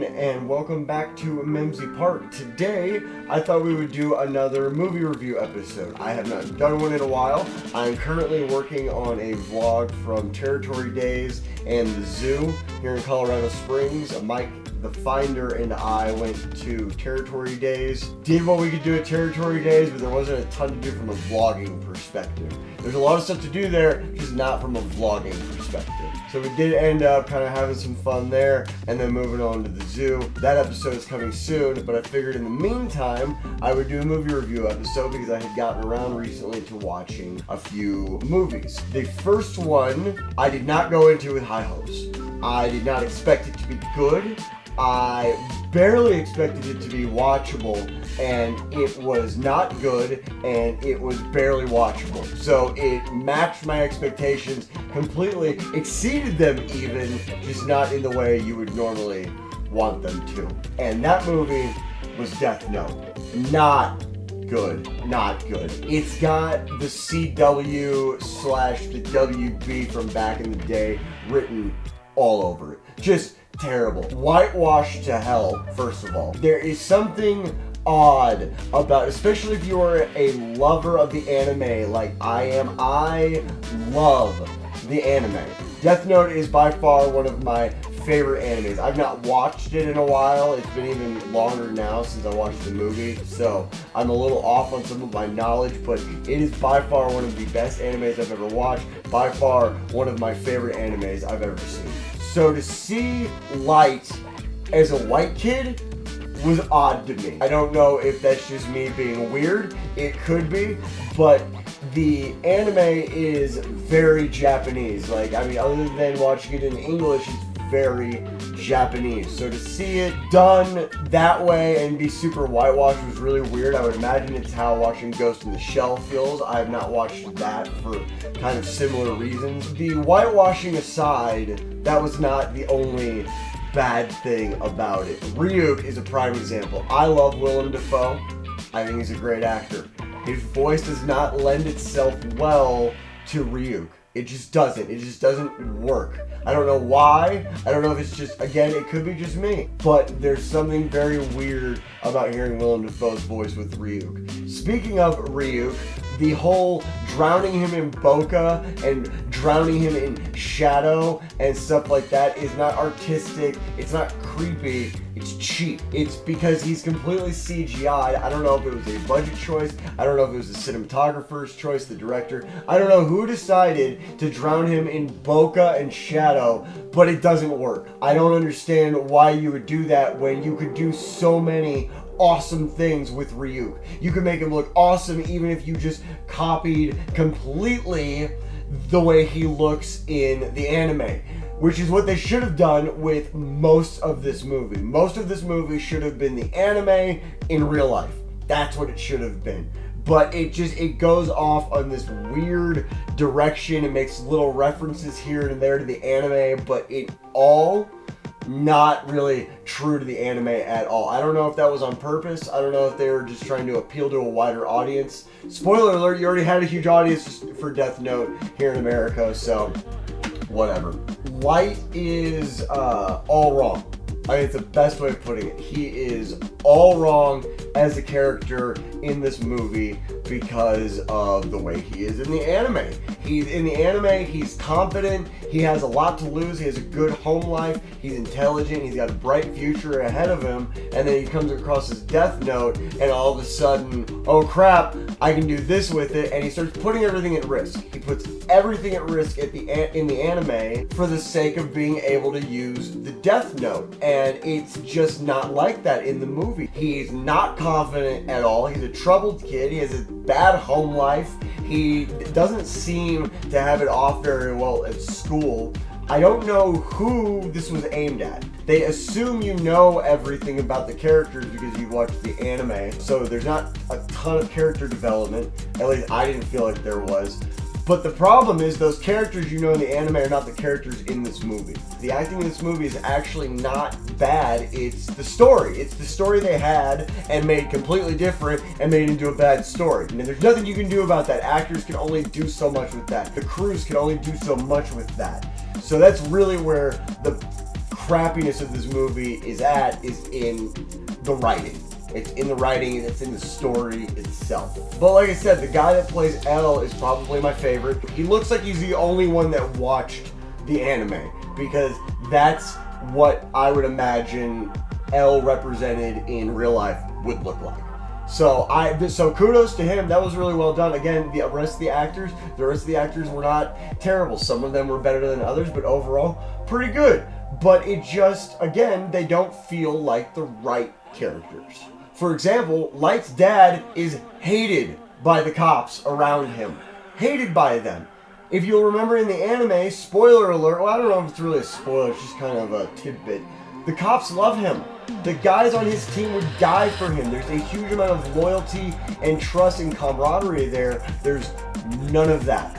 again, and welcome back to Mimsy Park. Today, I thought we would do another movie review episode. I have not done one in a while. I'm currently working on a vlog from Territory Days and the zoo here in Colorado Springs. Mike, the Finder, and I went to Territory Days. Did what we could do at Territory Days, but there wasn't a ton to do from a vlogging perspective. There's a lot of stuff to do there, just not from a vlogging perspective. So we did end up kind of having some fun there, and then moving on to the zoo. That episode is coming soon, but I figured in the meantime, I would do a movie review episode because I had gotten around recently to watching a few movies. The first one, I did not go into with high hopes. I did not expect it to be good. I barely expected it to be watchable, and it was not good, and it was barely watchable. So it matched my expectations completely, exceeded them even, just not in the way you would normally want them to. And that movie was Death Note. Not good. Not good. It's got the CW/the WB from back in the day written all over it. Just terrible. Whitewashed to hell, first of all. There is something odd about, especially if you are a lover of the anime like I am. I love the anime. Death Note is by far one of my favorite animes. I've not watched it in a while. It's been even longer now since I watched the movie, so I'm a little off on some of my knowledge, but it is by far one of the best animes I've ever watched. By far one of my favorite animes I've ever seen. So to see Light as a white kid was odd to me. I don't know if that's just me being weird. It could be, but the anime is very Japanese. Like, I mean, other than watching it in English, it's very Japanese. So to see it done that way and be super whitewashed was really weird. I would imagine it's how watching Ghost in the Shell feels. I have not watched that for kind of similar reasons. The whitewashing aside, that was not the only bad thing about it. Ryuk is a prime example. I love Willem Dafoe. I think he's a great actor. His voice does not lend itself well to Ryuk. It just doesn't. It just doesn't work. I don't know why. I don't know if it's just, again, it could be just me. But there's something very weird about hearing Willem Dafoe's voice with Ryuk. Speaking of Ryuk, the whole drowning him in bokeh and drowning him in shadow and stuff like that is not artistic. It's not creepy. It's cheap. It's because he's completely CGI'd. I don't know if it was a budget choice. I don't know if it was the cinematographer's choice, the director. I don't know who decided to drown him in bokeh and shadow, but it doesn't work. I don't understand why you would do that when you could do so many awesome things with Ryuk. You could make him look awesome even if you just copied completely the way he looks in the anime, which is what they should have done with most of this movie. Most of this movie should have been the anime in real life. That's what it should have been. But it goes off on this weird direction. It makes little references here and there to the anime, but it all not really true to the anime at all. I don't know if that was on purpose. I don't know if they were just trying to appeal to a wider audience. Spoiler alert, you already had a huge audience for Death Note here in America, so whatever. Light is all wrong. I mean, it's the best way of putting it. He is all wrong as a character in this movie because of the way he is in the anime. He's confident, he has a lot to lose, he has a good home life, he's intelligent, he's got a bright future ahead of him, and then he comes across his Death Note, and all of a sudden, oh crap, I can do this with it, and he starts putting everything at risk. He puts everything at risk in the anime for the sake of being able to use the Death Note, and it's just not like that in the movie. He's not confident at all. He's a troubled kid. He has a bad home life. He doesn't seem to have it off very well at school. I don't know who this was aimed at. They assume you know everything about the characters because you've watched the anime, so there's not a ton of character development. At least I didn't feel like there was. But the problem is those characters you know in the anime are not the characters in this movie. The acting in this movie is actually not bad. It's the story. It's the story they had and made completely different and made into a bad story. And there's nothing you can do about that. Actors can only do so much with that. The crews can only do so much with that. So that's really where the crappiness of this movie is in the writing. It's in the writing, and it's in the story itself. But like I said, the guy that plays L is probably my favorite. He looks like he's the only one that watched the anime, because that's what I would imagine L represented in real life would look like. So kudos to him. That was really well done. Again, the rest of the actors were not terrible. Some of them were better than others, but overall, pretty good. But it just, again, they don't feel like the right characters. For example, Light's dad is hated by the cops around him. Hated by them. If you'll remember in the anime, spoiler alert, well, I don't know if it's really a spoiler, it's just kind of a tidbit. The cops love him. The guys on his team would die for him. There's a huge amount of loyalty and trust and camaraderie there. There's none of that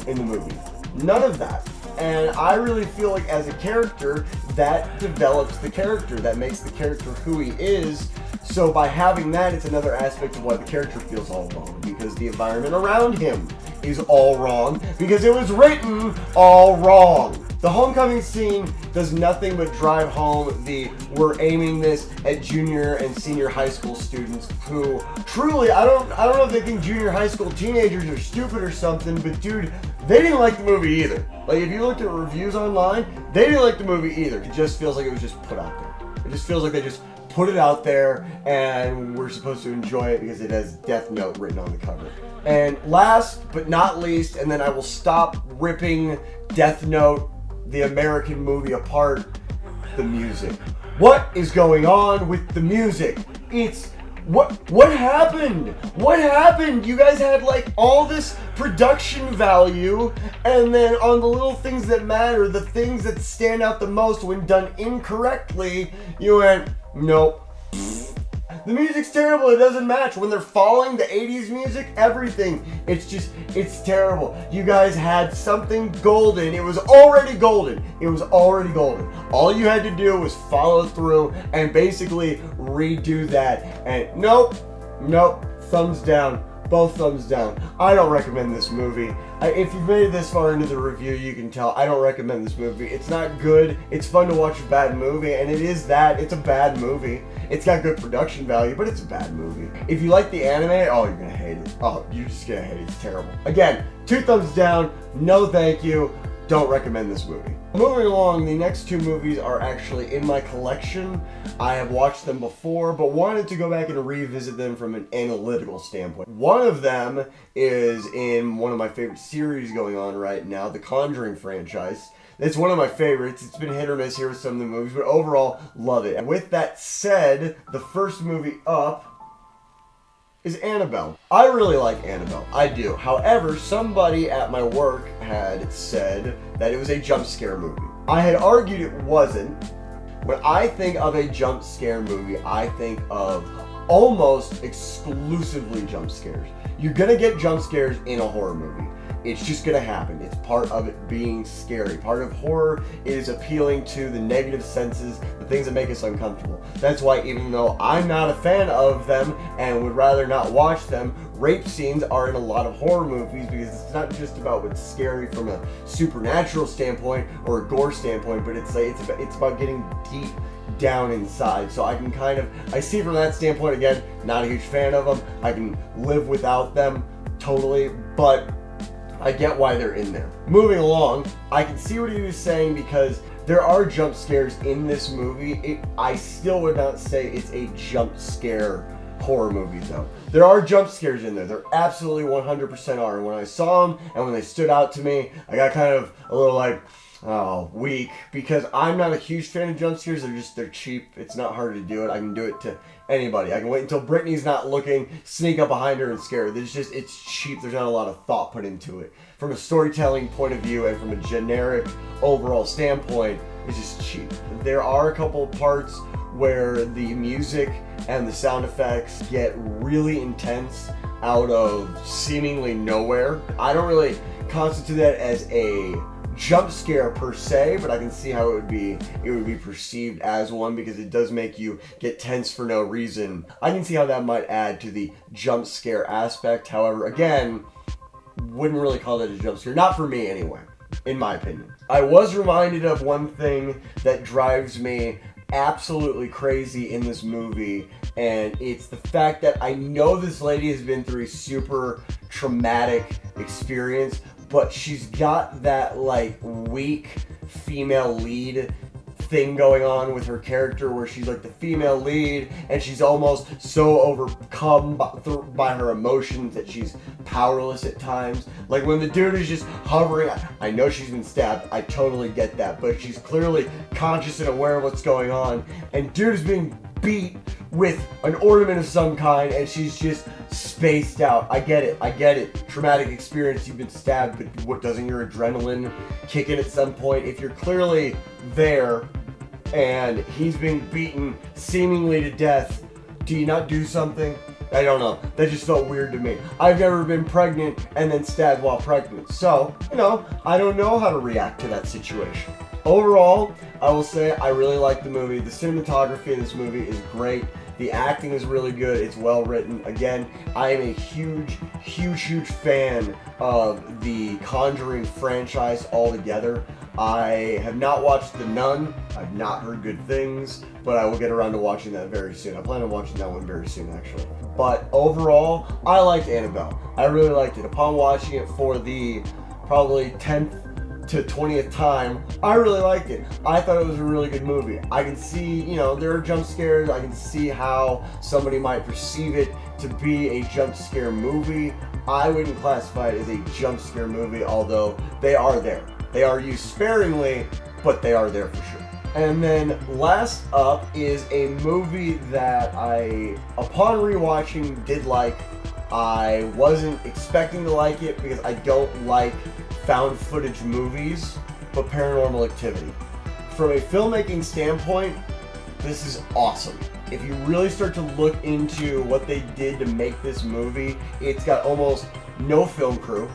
in the movie. None of that. And I really feel like as a character, that develops the character. That makes the character who he is. So by having that, it's another aspect of why the character feels all wrong. Because the environment around him is all wrong. Because it was written all wrong. The homecoming scene does nothing but drive home the we're aiming this at junior and senior high school students who truly, I don't know if they think junior high school teenagers are stupid or something, but dude, they didn't like the movie either. Like if you looked at reviews online, they didn't like the movie either. It just feels like it was just put out there. It just feels like they just put it out there and we're supposed to enjoy it because it has Death Note written on the cover. And last but not least, and then I will stop ripping Death Note, the American movie, apart, the music. What is going on with the music? It's what happened? What happened? You guys had like all this production value, and then on the little things that matter, the things that stand out the most when done incorrectly, you went, nope. The music's terrible. It doesn't match. When they're falling, the 80s music, everything. It's terrible. You guys had something golden. It was already golden. It was already golden. All you had to do was follow through and basically redo that. And nope. Thumbs down. Both thumbs down. I don't recommend this movie. If you've made it this far into the review, you can tell I don't recommend this movie. It's not good. It's fun to watch a bad movie, and it is that. It's a bad movie. It's got good production value, but it's a bad movie. If you like the anime, oh, you're gonna hate it. Oh, you're just gonna hate it. It's terrible. Again, 2 thumbs down. No thank you. Don't recommend this movie. Moving along, the next 2 movies are actually in my collection. I have watched them before, but wanted to go back and revisit them from an analytical standpoint. One of them is in one of my favorite series going on right now, the Conjuring franchise. It's one of my favorites. It's been hit or miss here with some of the movies, but overall, love it. And with that said, the first movie up is Annabelle. I really like Annabelle. I do. However, somebody at my work had said that it was a jump scare movie. I had argued it wasn't. When I think of a jump scare movie, I think of almost exclusively jump scares. You're gonna get jump scares in a horror movie. It's just gonna happen. It's part of it being scary. Part of horror is appealing to the negative senses, the things that make us uncomfortable. That's why even though I'm not a fan of them and would rather not watch them, rape scenes are in a lot of horror movies because it's not just about what's scary from a supernatural standpoint or a gore standpoint, but it's about getting deep down inside. So I see from that standpoint, again, not a huge fan of them. I can live without them totally, but I get why they're in there. Moving along, I can see what he was saying because there are jump scares in this movie. I still would not say it's a jump scare horror movie though. There are jump scares in there. There absolutely 100% are. And when I saw them and when they stood out to me, I got kind of a little like, oh, weak, because I'm not a huge fan of jump scares. They're cheap. It's not hard to do it. I can do it to anybody. I can wait until Brittany's not looking, sneak up behind her and scare her. It's cheap. There's not a lot of thought put into it. From a storytelling point of view and from a generic overall standpoint, it's just cheap. There are a couple parts where the music and the sound effects get really intense out of seemingly nowhere. I don't really constitute that as a jump scare per se, but I can see how it would be perceived as one because it does make you get tense for no reason. I can see how that might add to the jump scare aspect. However, again, wouldn't really call that a jump scare. Not for me anyway. in my opinion. I was reminded of one thing that drives me absolutely crazy in this movie, and it's the fact that I know this lady has been through a super traumatic experience, but she's got that like weak female lead thing going on with her character, where she's like the female lead and she's almost so overcome by her emotions that she's powerless at times. Like when the dude is just hovering, I know she's been stabbed, I totally get that, but she's clearly conscious and aware of what's going on, and dude is being beat with an ornament of some kind and she's just spaced out. I get it. Traumatic experience, you've been stabbed, but what, doesn't your adrenaline kick in at some point? If you're clearly there and he's being beaten seemingly to death, do you not do something? I don't know. That just felt weird to me. I've never been pregnant and then stabbed while pregnant, so, I don't know how to react to that situation. Overall, I will say I really like the movie. The cinematography in this movie is great. The acting is really good. It's well written. Again, I am a huge fan of the Conjuring franchise altogether. I have not watched The Nun. I've not heard good things, but I will get around to watching that very soon. I plan on watching that one very soon, actually. But overall, I liked Annabelle. I really liked it. Upon watching it for the probably 10th to 20th time, I really liked it. I thought it was a really good movie. I can see, there are jump scares. I can see how somebody might perceive it to be a jump scare movie. I wouldn't classify it as a jump scare movie, although they are there. They are used sparingly, but they are there for sure. And then last up is a movie that I, upon rewatching, did like. I wasn't expecting to like it because I don't like found footage movies, but Paranormal Activity. From a filmmaking standpoint, this is awesome. If you really start to look into what they did to make this movie, it's got almost no film crew.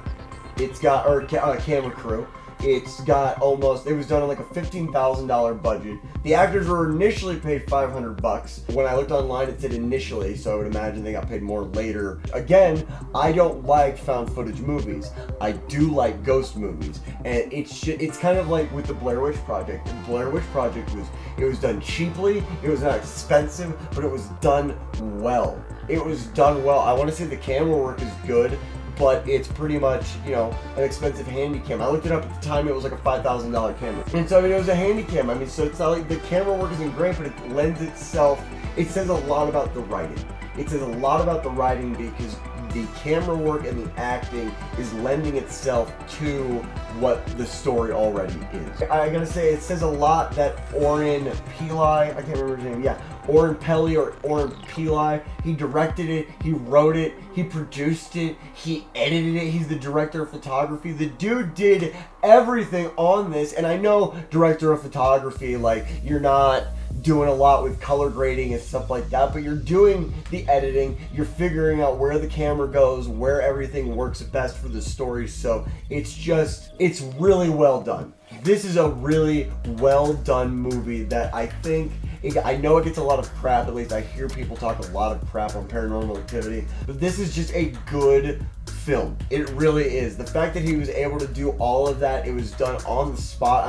It's got, camera crew. It was done on like a $15,000 budget. The actors were initially paid $500. When I looked online, it said initially, so I would imagine they got paid more later. Again, I don't like found footage movies. I do like ghost movies, and it's kind of like with the Blair Witch Project. The Blair Witch Project was done cheaply. It was not expensive, but it was done well. It was done well. I want to say the camera work is good, but it's pretty much, an expensive handy cam. I looked it up at the time, it was like a $5,000 camera. And so, it was a handy cam. So it's not like the camera work isn't great, but it lends itself, it says a lot about the writing. It says a lot about the writing because the camera work and the acting is lending itself to what the story already is. I gotta say, it says a lot that Oren Peli, I can't remember his name, Oren Peli or Oren Peli, he directed it, he wrote it, he produced it, he edited it, he's the director of photography. The dude did everything on this, and I know director of photography, like, you're not doing a lot with color grading and stuff like that, but you're doing the editing, you're figuring out where the camera goes, where everything works best for the story, so it's really well done. This is a really well done movie that I know it gets a lot of crap, at least I hear people talk a lot of crap on Paranormal Activity, but this is just a good film. It really is. The fact that he was able to do all of that, it was done on the spot.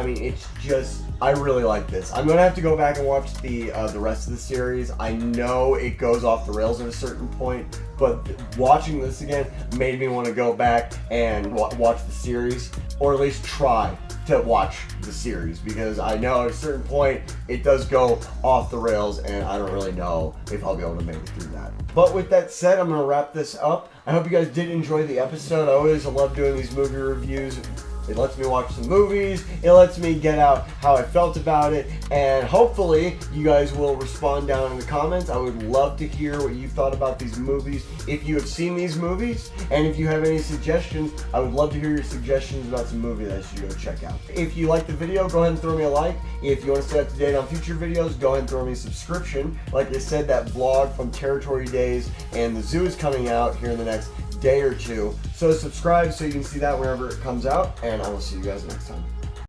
I really like this. I'm gonna have to go back and watch the rest of the series. I know it goes off the rails at a certain point, but watching this again made me want to go back and watch the series, or at least try to watch the series, because I know at a certain point it does go off the rails and I don't really know if I'll be able to make it through that. But with that said, I'm gonna wrap this up. I hope you guys did enjoy the episode. I always love doing these movie reviews. It lets me watch some movies, it lets me get out how I felt about it, and hopefully you guys will respond down in the comments. I would love to hear what you thought about these movies. If you have seen these movies, and if you have any suggestions, I would love to hear your suggestions about some movies that you should go check out. If you like the video, go ahead and throw me a like. If you want to stay up to date on future videos, go ahead and throw me a subscription. Like I said, that vlog from Territory Days and the zoo is coming out here in the next day or two. So subscribe so you can see that whenever it comes out, and I will see you guys next time.